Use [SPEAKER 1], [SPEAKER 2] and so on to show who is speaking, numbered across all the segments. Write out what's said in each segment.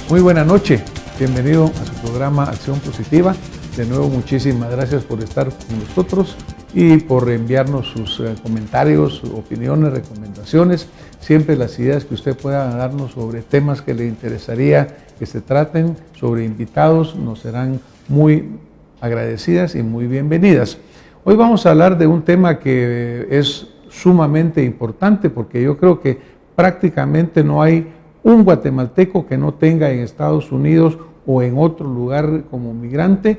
[SPEAKER 1] Muy buena noche, bienvenido a su programa Acción Positiva. De nuevo, muchísimas gracias por estar con nosotros y por enviarnos sus comentarios, opiniones, recomendaciones. Siempre las ideas que usted pueda darnos sobre temas que le interesaría que se traten, sobre invitados, nos serán muy agradecidas y muy bienvenidas. Hoy vamos a hablar de un tema que es sumamente importante porque yo creo que prácticamente no hay un guatemalteco que no tenga en Estados Unidos o en otro lugar como migrante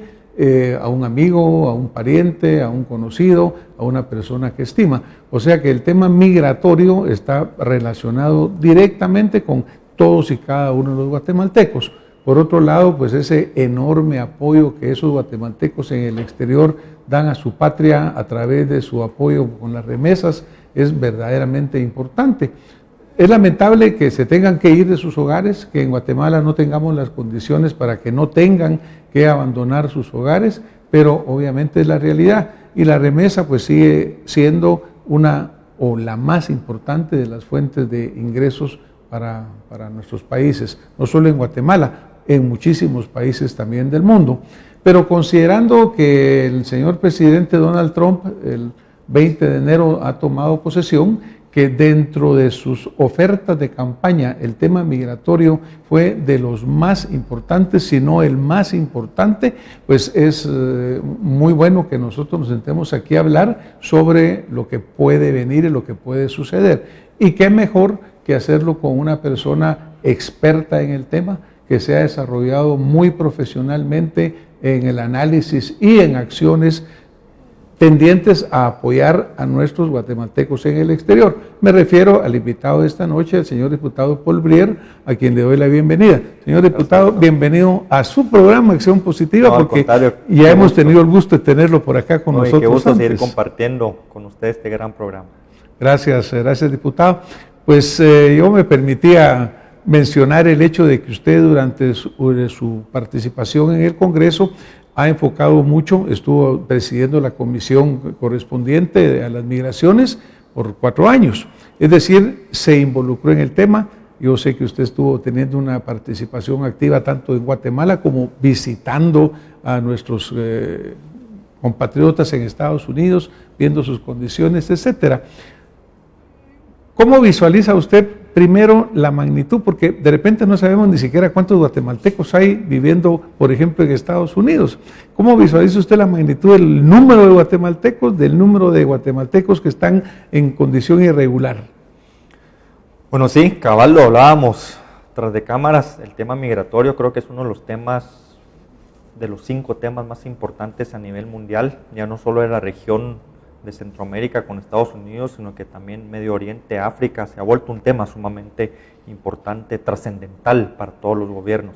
[SPEAKER 1] a un amigo, a un pariente, a un conocido, a una persona que estima. O sea que el tema migratorio está relacionado directamente con todos y cada uno de los guatemaltecos. Por otro lado, pues ese enorme apoyo que esos guatemaltecos en el exterior dan a su patria a través de su apoyo con las remesas es verdaderamente importante. Es lamentable que se tengan que ir de sus hogares, que en Guatemala no tengamos las condiciones para que no tengan que abandonar sus hogares, pero obviamente es la realidad. Y la remesa pues sigue siendo una o la más importante de las fuentes de ingresos para nuestros países, no solo en Guatemala, en muchísimos países también del mundo. Pero considerando que el señor presidente Donald Trump el 20 de enero ha tomado posesión, que dentro de sus ofertas de campaña el tema migratorio fue de los más importantes, si no el más importante, pues es muy bueno que nosotros nos sentemos aquí a hablar sobre lo que puede venir y lo que puede suceder. Y qué mejor que hacerlo con una persona experta en el tema, que se ha desarrollado muy profesionalmente en el análisis y en acciones tendientes a apoyar a nuestros guatemaltecos en el exterior. Me refiero al invitado de esta noche, el señor diputado Paul Brier, a quien le doy la bienvenida. Señor diputado, bienvenido a su programa Acción Positiva, porque ya hemos tenido el gusto de tenerlo por acá con nosotros.
[SPEAKER 2] Qué gusto seguir compartiendo con usted este gran programa.
[SPEAKER 1] Gracias, gracias diputado. Pues yo me permitía mencionar el hecho de que usted durante su participación en el Congreso ha enfocado mucho, estuvo presidiendo la comisión correspondiente a las migraciones por 4 años. Es decir, se involucró en el tema. Yo sé que usted estuvo teniendo una participación activa tanto en Guatemala como visitando a nuestros compatriotas en Estados Unidos, viendo sus condiciones, etcétera. ¿Cómo visualiza usted primero la magnitud? Porque de repente no sabemos ni siquiera cuántos guatemaltecos hay viviendo, por ejemplo, en Estados Unidos. ¿Cómo visualiza usted la magnitud del número de guatemaltecos, del número de guatemaltecos que están en condición irregular?
[SPEAKER 2] Bueno, sí, cabal, lo hablábamos tras de cámaras. El tema migratorio creo que es uno de los temas, de los 5 temas más importantes a nivel mundial, ya no solo de la región de Centroamérica con Estados Unidos, sino que también Medio Oriente, África, se ha vuelto un tema sumamente importante, trascendental para todos los gobiernos.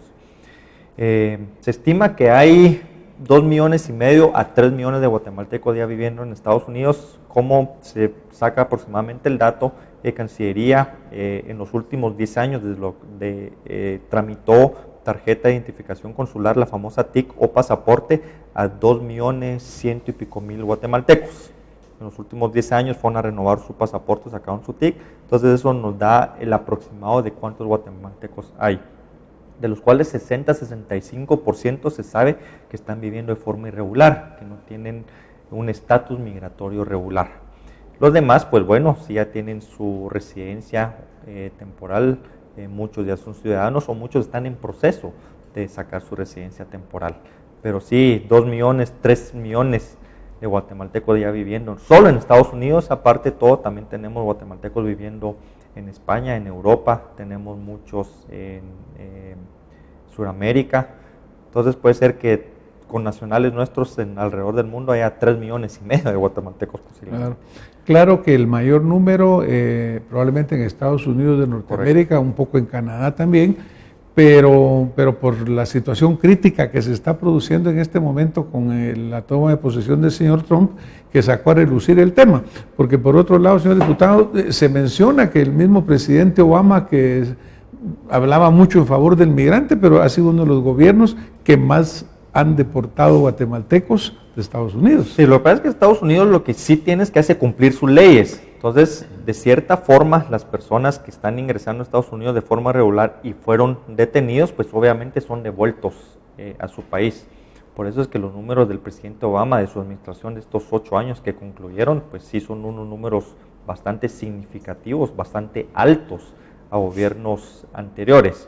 [SPEAKER 2] Se estima que hay 2,5 millones a 3 millones de guatemaltecos ya viviendo en Estados Unidos. ¿Cómo se saca aproximadamente el dato? Cancillería en los últimos 10 años, desde tramitó tarjeta de identificación consular, la famosa TIC o pasaporte, a 2,100,000 y pico guatemaltecos. En los últimos 10 años fueron a renovar su pasaporte, sacaron su TIC, entonces eso nos da el aproximado de cuántos guatemaltecos hay, de los cuales 60-65% se sabe que están viviendo de forma irregular, que no tienen un estatus migratorio regular. Los demás, pues bueno, sí ya tienen su residencia temporal, muchos ya son ciudadanos o muchos están en proceso de sacar su residencia temporal, pero sí, 2 millones, 3 millones de guatemaltecos ya viviendo solo en Estados Unidos. Aparte de todo, también tenemos guatemaltecos viviendo en España, en Europa, tenemos muchos en Sudamérica. Entonces puede ser que con nacionales nuestros alrededor del mundo haya 3,5 millones de guatemaltecos posiblemente.
[SPEAKER 1] Claro que el mayor número probablemente en Estados Unidos de Norteamérica, correcto, un poco en Canadá también, pero por la situación crítica que se está produciendo en este momento con la toma de posesión del señor Trump, que sacó a relucir el tema. Porque por otro lado, señor diputado, se menciona que el mismo presidente Obama, que hablaba mucho en favor del migrante, pero ha sido uno de los gobiernos que más han deportado guatemaltecos de Estados Unidos.
[SPEAKER 2] Sí, lo que pasa es que Estados Unidos lo que sí tiene es que hace cumplir sus leyes. Entonces, de cierta forma, las personas que están ingresando a Estados Unidos de forma regular y fueron detenidos, pues obviamente son devueltos a su país. Por eso es que los números del presidente Obama, de su administración de estos 8 años que concluyeron, pues sí son unos números bastante significativos, bastante altos a gobiernos anteriores.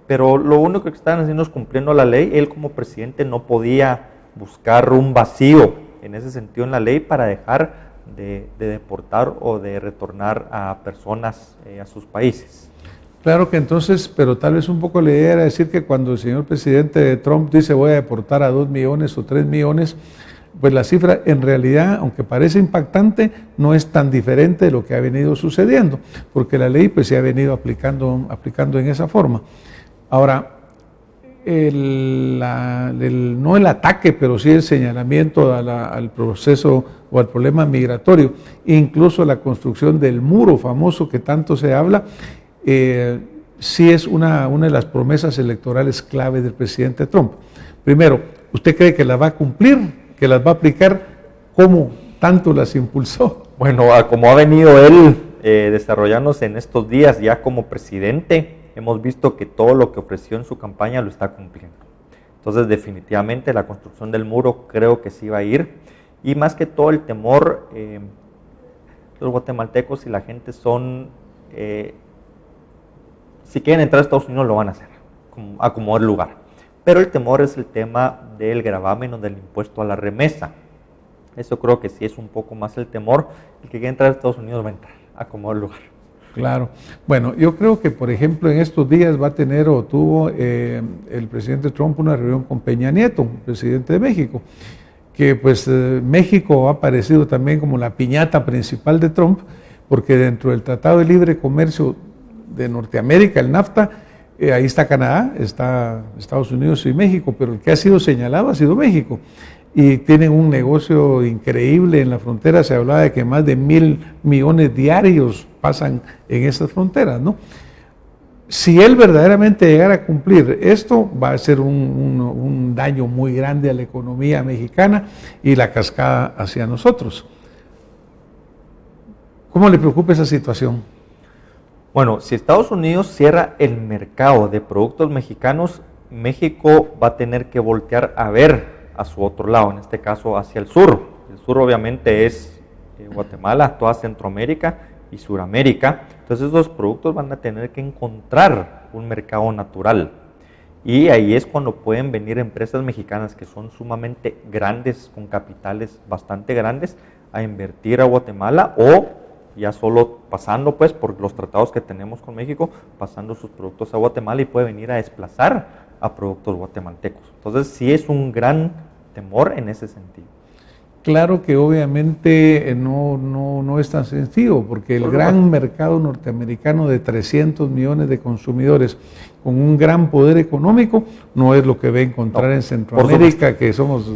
[SPEAKER 2] Pero lo único que están haciendo es cumpliendo la ley. Él como presidente no podía buscar un vacío en ese sentido en la ley para dejar de deportar o de retornar a personas a sus países.
[SPEAKER 1] Claro que entonces, pero tal vez un poco la idea era decir que cuando el señor presidente Trump dice voy a deportar a 2 millones o 3 millones, pues la cifra en realidad, aunque parece impactante, no es tan diferente de lo que ha venido sucediendo, porque la ley pues se ha venido aplicando en esa forma. Ahora, no el ataque, pero sí el señalamiento al proceso o al problema migratorio, incluso la construcción del muro famoso que tanto se habla, sí es una de las promesas electorales clave del presidente Trump. Primero, ¿usted cree que las va a cumplir, que las va a aplicar? ¿Cómo tanto las impulsó?
[SPEAKER 2] Bueno, como ha venido él desarrollándose en estos días ya como presidente, hemos visto que todo lo que ofreció en su campaña lo está cumpliendo. Entonces, definitivamente la construcción del muro creo que sí va a ir. Y más que todo el temor, los guatemaltecos y la gente son, si quieren entrar a Estados Unidos lo van a hacer, acomodar lugar. Pero el temor es el tema del gravamen o del impuesto a la remesa. Eso creo que sí es un poco más el temor. El que quiere entrar a Estados Unidos va a entrar, acomodar lugar.
[SPEAKER 1] Claro. Bueno, yo creo que, por ejemplo, en estos días va a tener o tuvo el presidente Trump una reunión con Peña Nieto, presidente de México, que pues México ha aparecido también como la piñata principal de Trump, porque dentro del Tratado de Libre Comercio de Norteamérica, el NAFTA, ahí está Canadá, está Estados Unidos y México, pero el que ha sido señalado ha sido México. Y tienen un negocio increíble en la frontera. Se hablaba de que más de 1,000 millones diarios pasan en esas fronteras, ¿no? Si él verdaderamente llegara a cumplir esto, va a ser un daño muy grande a la economía mexicana y la cascada hacia nosotros. ¿Cómo le preocupa esa situación?
[SPEAKER 2] Bueno, si Estados Unidos cierra el mercado de productos mexicanos, México va a tener que voltear a ver a su otro lado, en este caso hacia el sur. El sur obviamente es Guatemala, toda Centroamérica y Suramérica. Entonces los productos van a tener que encontrar un mercado natural. Y ahí es cuando pueden venir empresas mexicanas que son sumamente grandes, con capitales bastante grandes, a invertir a Guatemala o ya solo pasando pues por los tratados que tenemos con México, pasando sus productos a Guatemala y puede venir a desplazar a productos guatemaltecos. Entonces sí es un gran temor en ese sentido.
[SPEAKER 1] Claro que obviamente no es tan sencillo, porque el gran mercado norteamericano de 300 millones de consumidores con un gran poder económico no es lo que va a encontrar en Centroamérica, que somos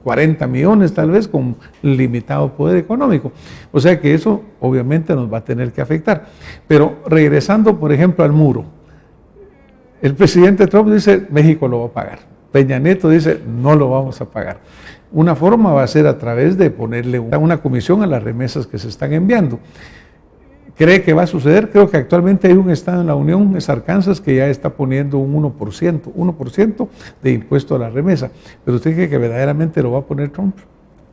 [SPEAKER 1] 40 millones tal vez con limitado poder económico. O sea que eso obviamente nos va a tener que afectar. Pero regresando por ejemplo al muro, el presidente Trump dice México lo va a pagar. Peña Nieto dice no lo vamos a pagar. Una forma va a ser a través de ponerle una comisión a las remesas que se están enviando. ¿Cree que va a suceder? Creo que actualmente hay un estado en la Unión, es Arkansas, que ya está poniendo un 1% de impuesto a la remesa. ¿Pero usted cree que verdaderamente lo va a poner Trump?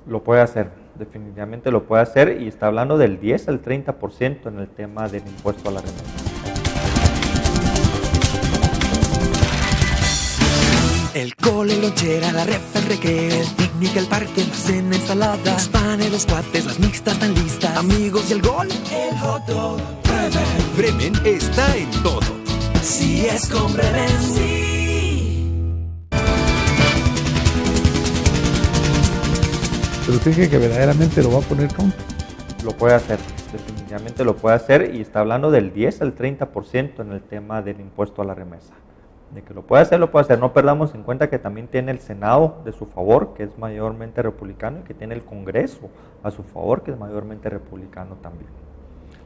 [SPEAKER 2] Lo puede hacer, definitivamente lo puede hacer, y está hablando del 10 al 30% en el tema del impuesto a la remesa.
[SPEAKER 3] El cole, lonchera, la ref, el recreo, el picnic, el parque, la cena, ensalada, los panes, los cuates, las mixtas están listas, amigos y el gol, el hot dog.
[SPEAKER 4] Bremen está en todo.
[SPEAKER 3] Si es con Bremen, sí.
[SPEAKER 1] ¿Pero usted cree que verdaderamente lo va a poner Trump?
[SPEAKER 2] Lo puede hacer, definitivamente lo puede hacer, y está hablando del 10 al 30% en el tema del impuesto a la remesa. De que lo puede hacer, lo puede hacer. No perdamos en cuenta que también tiene el Senado de su favor, que es mayormente republicano, y que tiene el Congreso a su favor, que es mayormente republicano también.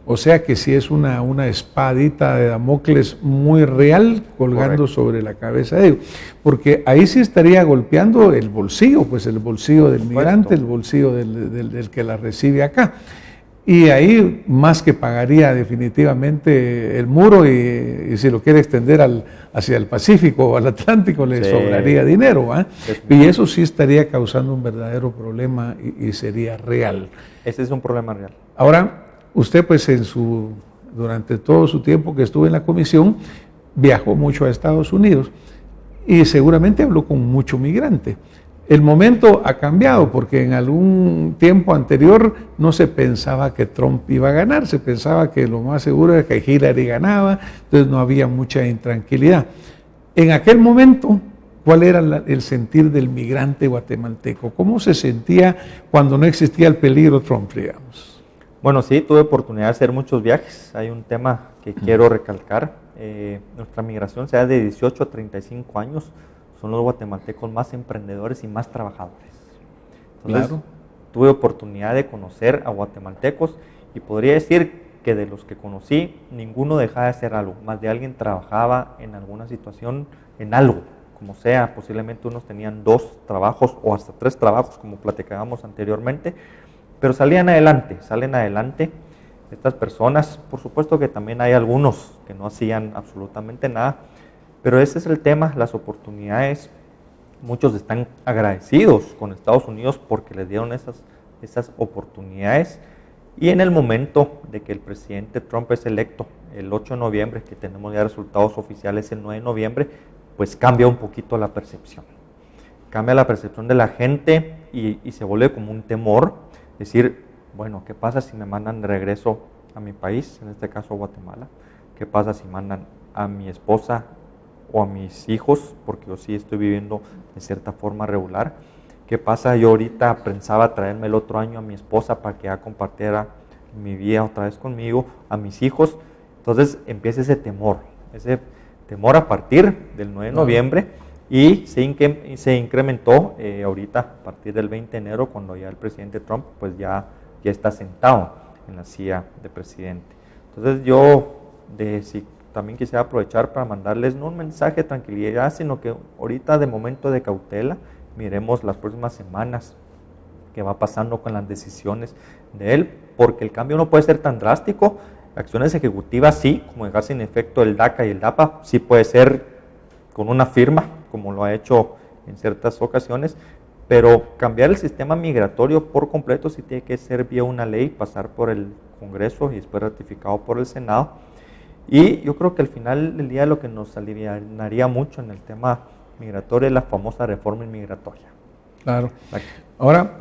[SPEAKER 1] O sea que sí es una espadita de Damocles muy real colgando sobre la cabeza de ellos, porque ahí sí estaría golpeando el bolsillo, pues el bolsillo del migrante, el bolsillo del que la recibe acá. Y ahí más que pagaría definitivamente el muro y si lo quiere extender hacia el Pacífico o al Atlántico le sobraría dinero. Y eso sí estaría causando un verdadero problema y sería real.
[SPEAKER 2] Ese es un problema real.
[SPEAKER 1] Ahora, usted pues durante todo su tiempo que estuvo en la comisión viajó mucho a Estados Unidos y seguramente habló con mucho migrante. El momento ha cambiado porque en algún tiempo anterior no se pensaba que Trump iba a ganar, se pensaba que lo más seguro era que Hillary ganaba, entonces no había mucha intranquilidad. En aquel momento, ¿cuál era el sentir del migrante guatemalteco? ¿Cómo se sentía cuando no existía el peligro Trump, digamos?
[SPEAKER 2] Bueno, sí, tuve oportunidad de hacer muchos viajes. Hay un tema que quiero recalcar. Nuestra migración, sea de 18 a 35 años, son los guatemaltecos más emprendedores y más trabajadores. Entonces, claro, tuve oportunidad de conocer a guatemaltecos y podría decir que de los que conocí, ninguno dejaba de hacer algo, más de alguien trabajaba en alguna situación, en algo, como sea, posiblemente unos tenían 2 trabajos o hasta 3 trabajos, como platicábamos anteriormente, pero salen adelante. Estas personas, por supuesto que también hay algunos que no hacían absolutamente nada, pero ese es el tema, las oportunidades. Muchos están agradecidos con Estados Unidos porque les dieron esas oportunidades. Y en el momento de que el presidente Trump es electo, el 8 de noviembre, que tenemos ya resultados oficiales el 9 de noviembre, pues cambia un poquito la percepción. Cambia la percepción de la gente y se vuelve como un temor. Decir, bueno, ¿qué pasa si me mandan de regreso a mi país, en este caso Guatemala? ¿Qué pasa si mandan a mi esposa o a mis hijos? Porque yo sí estoy viviendo de cierta forma regular. ¿Qué pasa? Yo ahorita pensaba traerme el otro año a mi esposa para que ella compartiera mi vida otra vez conmigo, a mis hijos. Entonces empieza ese temor a partir del 9 de noviembre y se incrementó ahorita a partir del 20 de enero cuando ya el presidente Trump pues ya está sentado en la silla de presidente. Entonces yo también quisiera aprovechar para mandarles no un mensaje de tranquilidad, sino que ahorita de momento de cautela, miremos las próximas semanas qué va pasando con las decisiones de él, porque el cambio no puede ser tan drástico. Acciones ejecutivas sí, como dejar sin efecto el DACA y el DAPA, sí puede ser con una firma, como lo ha hecho en ciertas ocasiones, pero cambiar el sistema migratorio por completo sí tiene que ser vía una ley, pasar por el Congreso y después ratificado por el Senado. Y yo creo que al final del día lo que nos aliviaría mucho en el tema migratorio es la famosa reforma inmigratoria.
[SPEAKER 1] Claro. Ahora,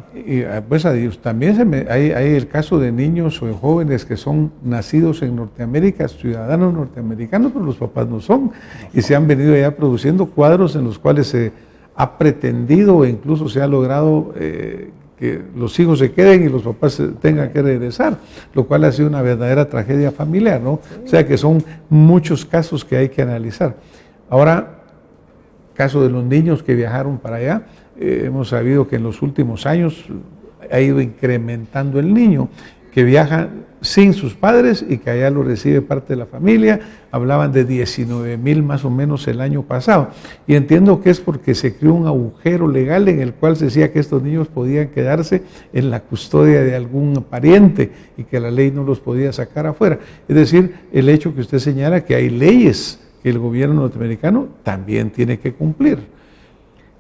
[SPEAKER 1] pues también hay el caso de niños o jóvenes que son nacidos en Norteamérica, ciudadanos norteamericanos, pero los papás no son. Y se han venido ya produciendo cuadros en los cuales se ha pretendido e incluso se ha logrado que los hijos se queden y los papás tengan que regresar, lo cual ha sido una verdadera tragedia familiar, ¿no? Sí. O sea que son muchos casos que hay que analizar. Ahora, caso de los niños que viajaron para allá, hemos sabido que en los últimos años ha ido incrementando el niño que viaja sin sus padres y que allá lo recibe parte de la familia. Hablaban de 19,000 más o menos el año pasado. Y entiendo que es porque se creó un agujero legal en el cual se decía que estos niños podían quedarse en la custodia de algún pariente y que la ley no los podía sacar afuera. Es decir, el hecho que usted señala que hay leyes que el gobierno norteamericano también tiene que cumplir.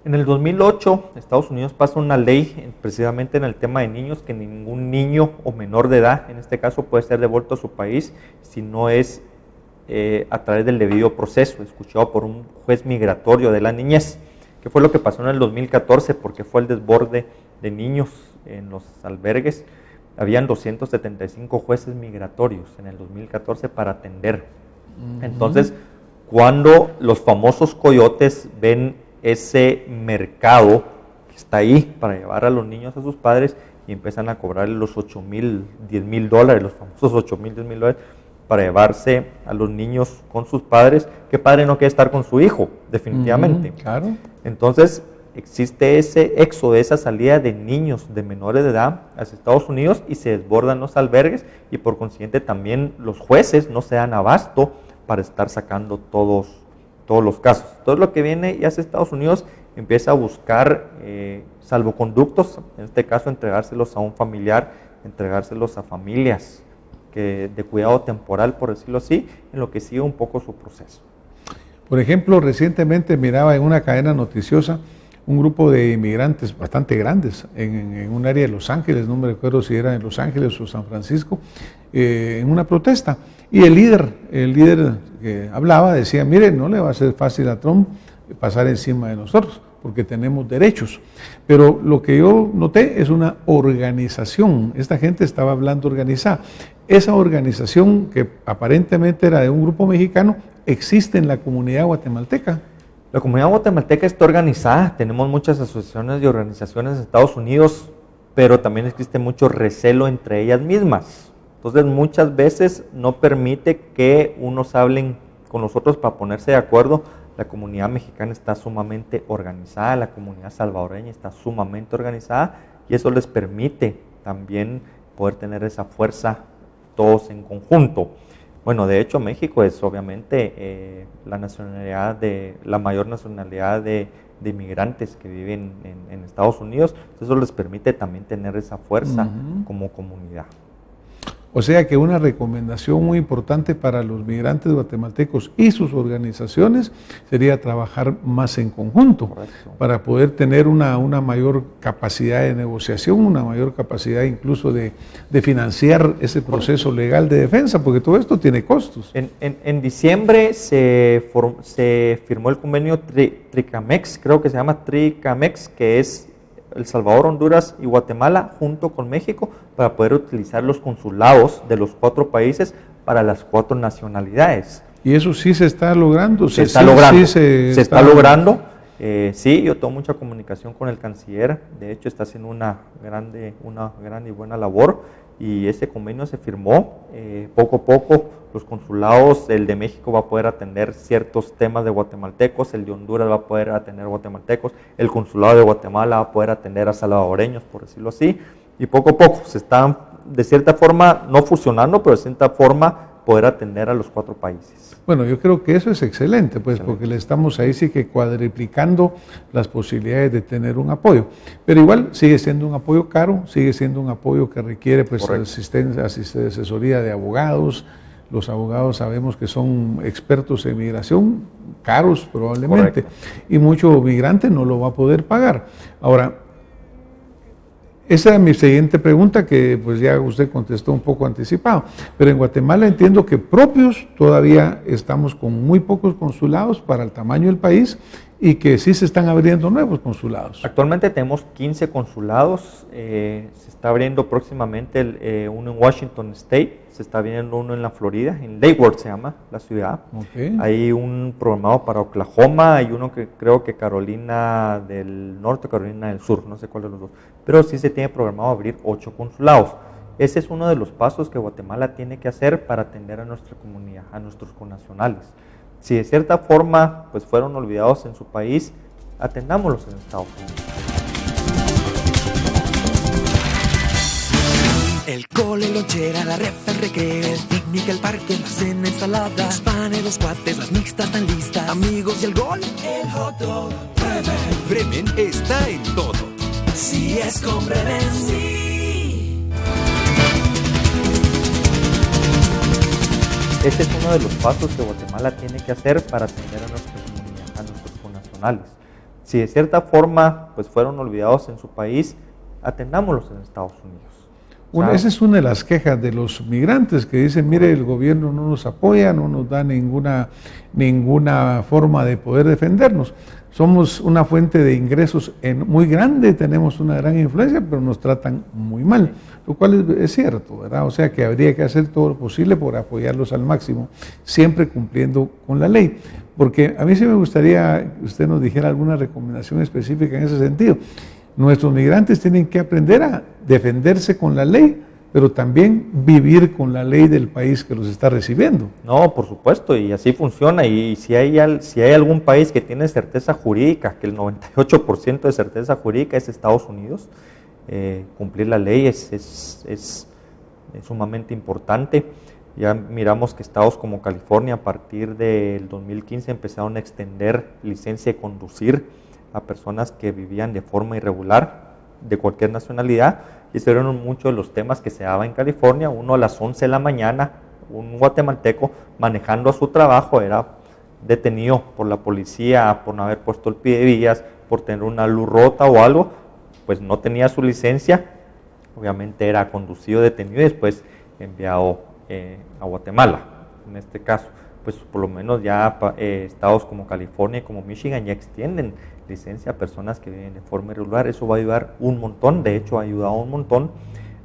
[SPEAKER 2] En el 2008, Estados Unidos pasa una ley precisamente en el tema de niños, que ningún niño o menor de edad, en este caso, puede ser devuelto a su país si no es a través del debido proceso, escuchado por un juez migratorio de la niñez. ¿Qué fue lo que pasó en el 2014? Porque fue el desborde de niños en los albergues. Habían 275 jueces migratorios en el 2014 para atender. Entonces, cuando los famosos coyotes ven ese mercado que está ahí para llevar a los niños a sus padres y empiezan a cobrar los $8,000, $10,000, los famosos $8,000, $10,000 para llevarse a los niños con sus padres. ¿Qué padre no quiere estar con su hijo? Definitivamente.
[SPEAKER 1] Claro.
[SPEAKER 2] Entonces existe ese éxodo, esa salida de niños de menores de edad hacia Estados Unidos y se desbordan los albergues y por consiguiente también los jueces no se dan abasto para estar sacando todos los casos. Todo lo que viene y hace Estados Unidos empieza a buscar salvoconductos, en este caso entregárselos a un familiar entregárselos a familias de cuidado temporal, por decirlo así, en lo que sigue un poco su proceso.
[SPEAKER 1] Por ejemplo, recientemente miraba en una cadena noticiosa un grupo de inmigrantes bastante grandes en un área de Los Ángeles, no me recuerdo si era en Los Ángeles o San Francisco, en una protesta. Y el líder que hablaba decía, mire, no le va a ser fácil a Trump pasar encima de nosotros, porque tenemos derechos. Pero lo que yo noté es una organización. Esta gente estaba hablando organizada. Esa organización, que aparentemente era de un grupo mexicano, existe en la comunidad guatemalteca.
[SPEAKER 2] La comunidad guatemalteca está organizada, tenemos muchas asociaciones y organizaciones en Estados Unidos, pero también existe mucho recelo entre ellas mismas. Entonces muchas veces no permite que unos hablen con los otros para ponerse de acuerdo. La comunidad mexicana está sumamente organizada, la comunidad salvadoreña está sumamente organizada y eso les permite también poder tener esa fuerza todos en conjunto. Bueno, de hecho México es obviamente la mayor nacionalidad de inmigrantes que viven en Estados Unidos, eso les permite también tener esa fuerza como comunidad.
[SPEAKER 1] O sea que una recomendación muy importante para los migrantes guatemaltecos y sus organizaciones sería trabajar más en conjunto. Correcto. Para poder tener una mayor capacidad de negociación, una mayor capacidad incluso de financiar ese proceso legal de defensa, porque todo esto tiene costos.
[SPEAKER 2] En diciembre se firmó el convenio TRICAMEX, creo que se llama TRICAMEX, que es El Salvador, Honduras y Guatemala junto con México para poder utilizar los consulados de los 4 países para las 4 nacionalidades.
[SPEAKER 1] ¿Y eso sí se está logrando?
[SPEAKER 2] Se está logrando. Sí, yo tengo mucha comunicación con el canciller, de hecho está haciendo una gran y buena labor y ese convenio se firmó. Poco a poco los consulados, el de México va a poder atender ciertos temas de guatemaltecos, el de Honduras va a poder atender guatemaltecos, el consulado de Guatemala va a poder atender a salvadoreños, por decirlo así, y poco a poco se están, de cierta forma, no fusionando, pero de cierta forma poder atender a los 4 países.
[SPEAKER 1] Bueno, yo creo que eso es excelente, pues, porque le estamos ahí sí que cuadriplicando las posibilidades de tener un apoyo. Pero igual sigue siendo un apoyo caro, sigue siendo un apoyo que requiere pues asesoría de abogados. Los abogados sabemos que son expertos en migración, caros probablemente, y mucho migrante no lo va a poder pagar. Ahora, esa es mi siguiente pregunta, que pues ya usted contestó un poco anticipado, pero en Guatemala entiendo que propios todavía estamos con muy pocos consulados para el tamaño del país y que sí se están abriendo nuevos consulados.
[SPEAKER 2] Actualmente tenemos 15 consulados, se está abriendo próximamente uno en Washington State, se está abriendo uno en la Florida, en Lake Worth se llama la ciudad. Okay. Hay un programado para Oklahoma, hay uno que creo que Carolina del Norte, Carolina del Sur, no sé cuál de los dos, pero sí se tiene programado abrir 8 consulados. Ese es uno de los pasos que Guatemala tiene que hacer para atender a nuestra comunidad, a nuestros connacionales. Si de cierta forma pues fueron olvidados en su país, atendámoslos en Estados Unidos.
[SPEAKER 3] El cole, lonchera, la ref, el recreo, el picnic, el parque, la cena, ensalada, los panes, los cuates, las mixtas están listas, amigos y el gol, el hot dog.
[SPEAKER 4] Bremen está en todo.
[SPEAKER 3] Si es con Bremen, sí.
[SPEAKER 2] Este es uno de los pasos que Guatemala tiene que hacer para atender a nuestra comunidad, a nuestros connacionales. Si de cierta forma pues fueron olvidados en su país, atendámoslos en Estados Unidos.
[SPEAKER 1] Bueno, esa es una de las quejas de los migrantes que dicen, mire, el gobierno no nos apoya, no nos da ninguna forma de poder defendernos. Somos una fuente de ingresos muy grande, tenemos una gran influencia, pero nos tratan muy mal, lo cual es cierto, ¿verdad? O sea que habría que hacer todo lo posible por apoyarlos al máximo, siempre cumpliendo con la ley. Porque a mí sí me gustaría que usted nos dijera alguna recomendación específica en ese sentido. Nuestros migrantes tienen que aprender a defenderse con la ley, pero también vivir con la ley del país que los está recibiendo.
[SPEAKER 2] No, por supuesto, y así funciona. Y si hay algún país que tiene certeza jurídica, que el 98% de certeza jurídica es Estados Unidos, cumplir la ley es sumamente importante. Ya miramos que estados como California a partir del 2015 empezaron a extender licencia de conducir a personas que vivían de forma irregular. de cualquier nacionalidad, y esos eran muchos de los temas que se daban en California. Uno a las 11 de la mañana, un guatemalteco manejando a su trabajo era detenido por la policía por no haber puesto el pie de vías, por tener una luz rota o algo, pues no tenía su licencia, obviamente era conducido, detenido y después enviado a Guatemala. En este caso, pues por lo menos ya estados como California y como Michigan ya extienden licencia a personas que viven de forma irregular. Eso va a ayudar un montón, de hecho ha ayudado un montón.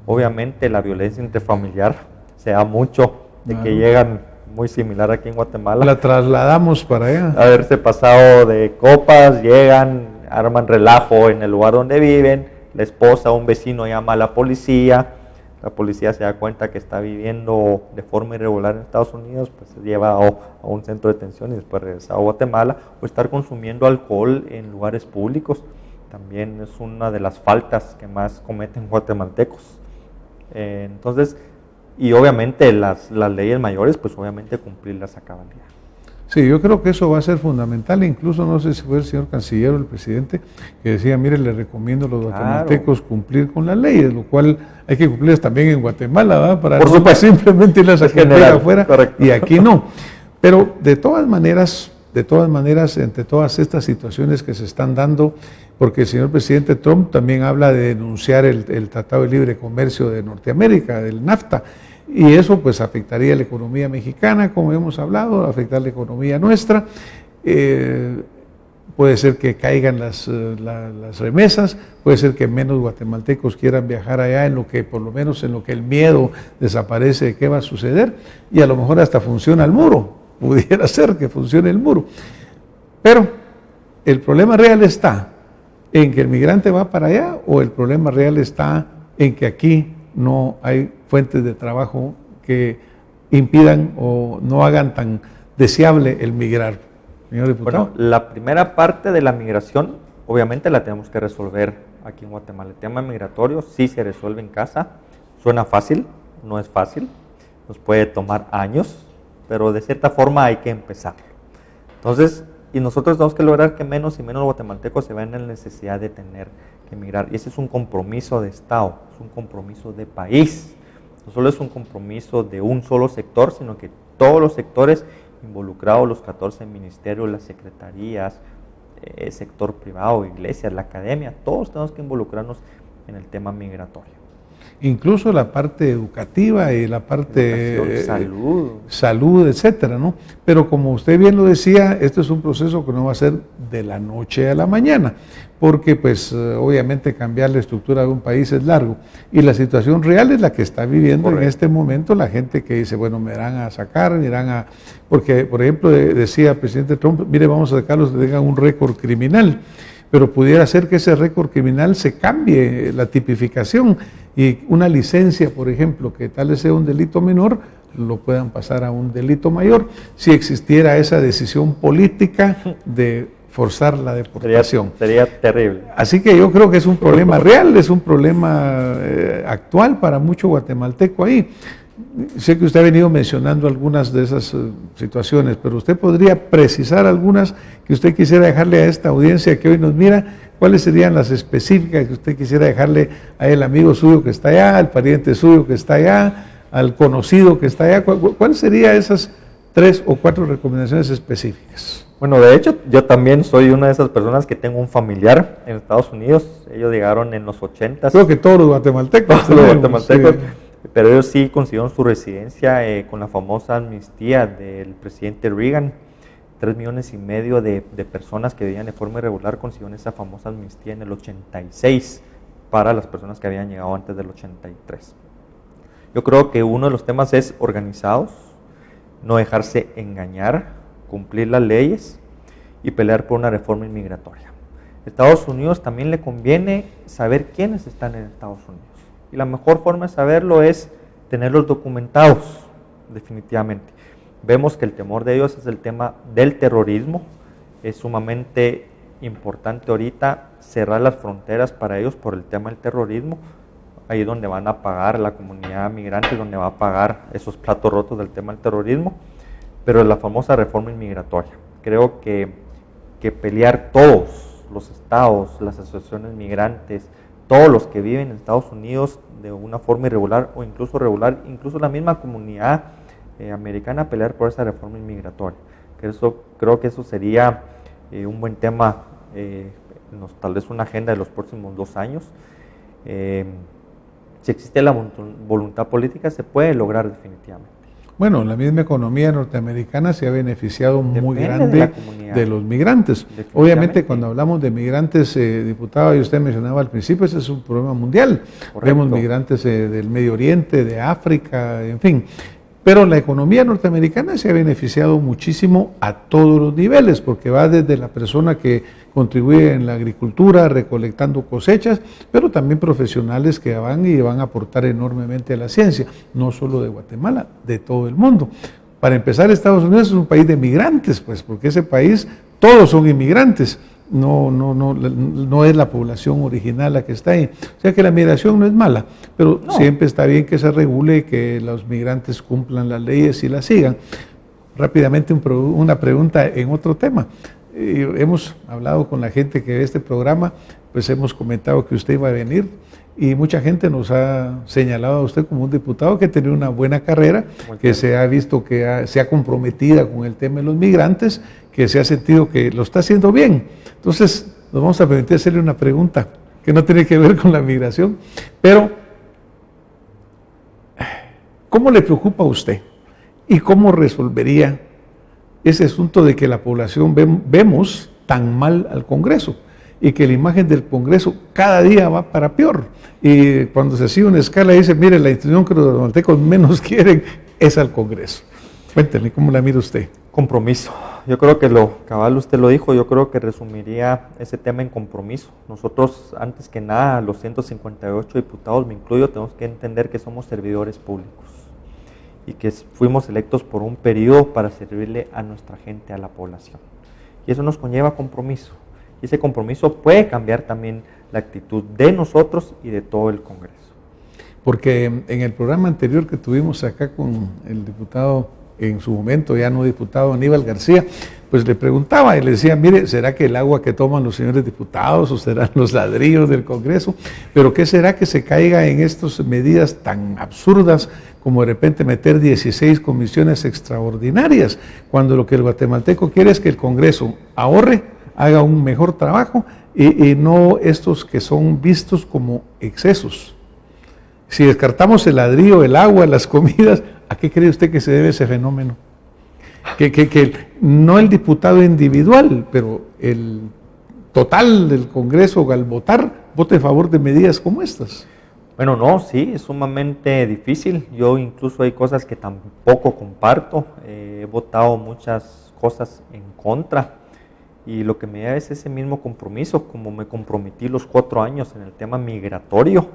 [SPEAKER 2] Obviamente la violencia intrafamiliar se da mucho, de que llegan muy similar aquí en Guatemala.
[SPEAKER 1] La trasladamos para allá.
[SPEAKER 2] Haberse pasado de copas, llegan, arman relajo en el lugar donde viven, la esposa o un vecino llama a la policía se da cuenta que está viviendo de forma irregular en Estados Unidos, pues se lleva a un centro de detención y después regresa a Guatemala, o estar consumiendo alcohol en lugares públicos, también es una de las faltas que más cometen guatemaltecos. Entonces, y obviamente las leyes mayores, pues obviamente cumplirlas a cabalidad.
[SPEAKER 1] Sí, yo creo que eso va a ser fundamental, incluso no sé si fue el señor canciller o el presidente que decía, mire, le recomiendo a los guatemaltecos cumplir con las leyes, lo cual hay que cumplirlas también en Guatemala, ¿verdad? Para
[SPEAKER 2] por
[SPEAKER 1] no simplemente irlas a cumplir afuera,
[SPEAKER 2] correcto.
[SPEAKER 1] Y aquí no. Pero de todas maneras, entre todas estas situaciones que se están dando, porque el señor presidente Trump también habla de denunciar el Tratado de Libre Comercio de Norteamérica, del NAFTA, y eso pues afectaría la economía mexicana, como hemos hablado, afectar la economía nuestra, puede ser que caigan las remesas, puede ser que menos guatemaltecos quieran viajar allá, en lo que por lo menos en lo que el miedo desaparece de qué va a suceder, y a lo mejor hasta funciona el muro, pudiera ser que funcione el muro. Pero el problema real está en que el migrante va para allá, o el problema real está en que aquí no hay fuentes de trabajo que impidan o no hagan tan deseable el migrar. Señor diputado.
[SPEAKER 2] Bueno, la primera parte de la migración, obviamente la tenemos que resolver aquí en Guatemala. El tema migratorio sí se resuelve en casa. Suena fácil, no es fácil. Nos puede tomar años, pero de cierta forma hay que empezar. Entonces, y nosotros tenemos que lograr que menos y menos guatemaltecos se vean en la necesidad de tener que emigrar. Y ese es un compromiso de Estado, es un compromiso de país. No solo es un compromiso de un solo sector, sino que todos los sectores involucrados, los 14 ministerios, las secretarías, sector privado, iglesias, la academia, todos tenemos que involucrarnos en el tema migratorio.
[SPEAKER 1] Incluso la parte educativa y la parte salud, etcétera, ¿no? Pero como usted bien lo decía, esto es un proceso que no va a ser de la noche a la mañana, porque pues obviamente cambiar la estructura de un país es largo, y la situación real es la que está viviendo en este momento la gente que dice, bueno, me irán a sacar, me irán a... Porque, por ejemplo, decía el presidente Trump, mire, vamos a sacarlos que tengan un récord criminal, pero pudiera ser que ese récord criminal se cambie la tipificación y una licencia, por ejemplo, que tal vez sea un delito menor, lo puedan pasar a un delito mayor, si existiera esa decisión política de forzar la deportación.
[SPEAKER 2] Sería terrible.
[SPEAKER 1] Así que yo creo que es un problema real, es un problema actual para mucho guatemalteco ahí. Sé que usted ha venido mencionando algunas de esas situaciones, pero usted podría precisar algunas que usted quisiera dejarle a esta audiencia que hoy nos mira. ¿Cuáles serían las específicas que usted quisiera dejarle a el amigo suyo que está allá, al pariente suyo que está allá, al conocido que está allá? ¿Cuáles serían esas 3 o 4 recomendaciones específicas?
[SPEAKER 2] Bueno, de hecho, yo también soy una de esas personas que tengo un familiar en Estados Unidos. Ellos llegaron en los 80s.
[SPEAKER 1] Creo que todos los guatemaltecos.
[SPEAKER 2] Todos los guatemaltecos. Sí. Pero ellos sí consiguieron su residencia con la famosa amnistía del presidente Reagan. 3,5 millones de personas que vivían de forma irregular consiguieron esa famosa amnistía en el 86 para las personas que habían llegado antes del 83. Yo creo que uno de los temas es organizados, no dejarse engañar, cumplir las leyes y pelear por una reforma inmigratoria. A Estados Unidos también le conviene saber quiénes están en Estados Unidos. Y la mejor forma de saberlo es tenerlos documentados, definitivamente. Vemos que el temor de ellos es el tema del terrorismo. Es sumamente importante ahorita cerrar las fronteras para ellos por el tema del terrorismo. Ahí es donde van a pagar la comunidad migrante, donde va a pagar esos platos rotos del tema del terrorismo. Pero la famosa reforma inmigratoria. Creo que pelear todos los estados, las asociaciones migrantes, todos los que viven en Estados Unidos de una forma irregular o incluso regular, incluso la misma comunidad americana, pelear por esa reforma inmigratoria. Creo que eso sería un buen tema, tal vez una agenda de los próximos 2 años. Si existe la voluntad política, se puede lograr definitivamente.
[SPEAKER 1] Bueno, la misma economía norteamericana se ha beneficiado muy grande de los migrantes. Obviamente, cuando hablamos de migrantes, diputado, y usted mencionaba al principio, ese es un problema mundial. Correcto. Vemos migrantes del Medio Oriente, de África, en fin. Pero la economía norteamericana se ha beneficiado muchísimo a todos los niveles, porque va desde la persona que contribuye en la agricultura, recolectando cosechas, pero también profesionales que van y van a aportar enormemente a la ciencia, no solo de Guatemala, de todo el mundo. Para empezar, Estados Unidos es un país de migrantes, pues, porque ese país, todos son inmigrantes. No es la población original la que está ahí. O sea que la migración no es mala, pero siempre está bien que se regule, que los migrantes cumplan las leyes y las sigan. Rápidamente una pregunta en otro tema. Hemos hablado con la gente que ve este programa, pues hemos comentado que usted iba a venir y mucha gente nos ha señalado a usted como un diputado que tiene una buena carrera, que se ha visto que se ha comprometida con el tema de los migrantes, que se ha sentido que lo está haciendo bien. Entonces, nos vamos a permitir hacerle una pregunta que no tiene que ver con la migración, pero ¿cómo le preocupa a usted? ¿Y cómo resolvería ese asunto de que la población vemos tan mal al Congreso y que la imagen del Congreso cada día va para peor? Y cuando se sigue una escala dice, mire, la institución que los guatemaltecos menos quieren es al Congreso. Cuénteme, ¿cómo la mira usted?
[SPEAKER 2] Compromiso. Yo creo que cabal usted lo dijo, yo creo que resumiría ese tema en compromiso. Nosotros, antes que nada, los 158 diputados, me incluyo, tenemos que entender que somos servidores públicos y que fuimos electos por un periodo para servirle a nuestra gente, a la población. Y eso nos conlleva compromiso. Y ese compromiso puede cambiar también la actitud de nosotros y de todo el Congreso.
[SPEAKER 1] Porque en el programa anterior que tuvimos acá con el diputado, en su momento ya no diputado, Aníbal García, pues le preguntaba y le decía, mire, ¿será que el agua que toman los señores diputados o serán los ladrillos del Congreso? Pero ¿qué será que se caiga en estas medidas tan absurdas como de repente meter 16 comisiones extraordinarias, cuando lo que el guatemalteco quiere es que el Congreso ahorre, haga un mejor trabajo y no estos que son vistos como excesos? Si descartamos el ladrillo, el agua, las comidas, ¿a qué cree usted que se debe ese fenómeno? Que no el diputado individual, pero el total del Congreso al votar, vote a favor de medidas como estas.
[SPEAKER 2] Bueno, no, sí, es sumamente difícil. Yo incluso hay cosas que tampoco comparto. He votado muchas cosas en contra. Y lo que me da es ese mismo compromiso, como me comprometí los 4 años en el tema migratorio,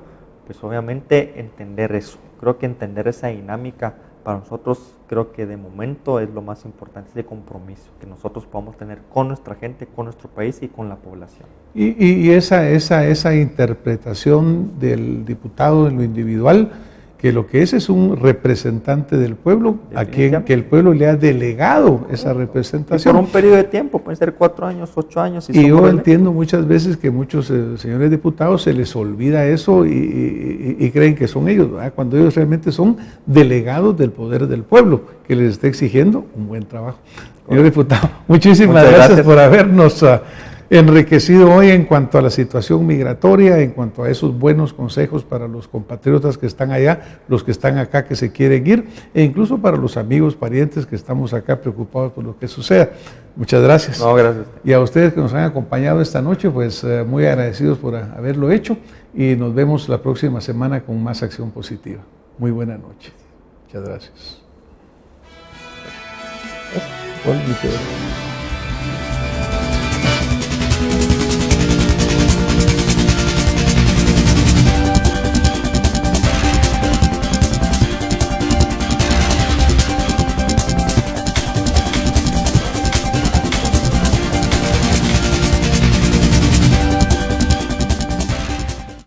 [SPEAKER 2] pues obviamente entender eso. Creo que entender esa dinámica para nosotros, creo que de momento es lo más importante, ese compromiso que nosotros podamos tener con nuestra gente, con nuestro país y con la población.
[SPEAKER 1] Y esa interpretación del diputado en lo individual, que lo que es un representante del pueblo, a quien que el pueblo le ha delegado esa representación.
[SPEAKER 2] Y por un periodo de tiempo, pueden ser 4 años, 8 años.
[SPEAKER 1] Y yo entiendo muchas veces que muchos señores diputados se les olvida eso y creen que son ellos, ¿verdad? Cuando ellos realmente son delegados del poder del pueblo, que les está exigiendo un buen trabajo. Señor diputado, muchísimas gracias por habernos enriquecido hoy en cuanto a la situación migratoria, en cuanto a esos buenos consejos para los compatriotas que están allá, los que están acá que se quieren ir, e incluso para los amigos, parientes que estamos acá preocupados por lo que suceda. Muchas gracias.
[SPEAKER 2] No, gracias.
[SPEAKER 1] Y a ustedes que nos han acompañado esta noche, pues muy agradecidos por haberlo hecho y nos vemos la próxima semana con más acción positiva. Muy buena noche. Muchas gracias.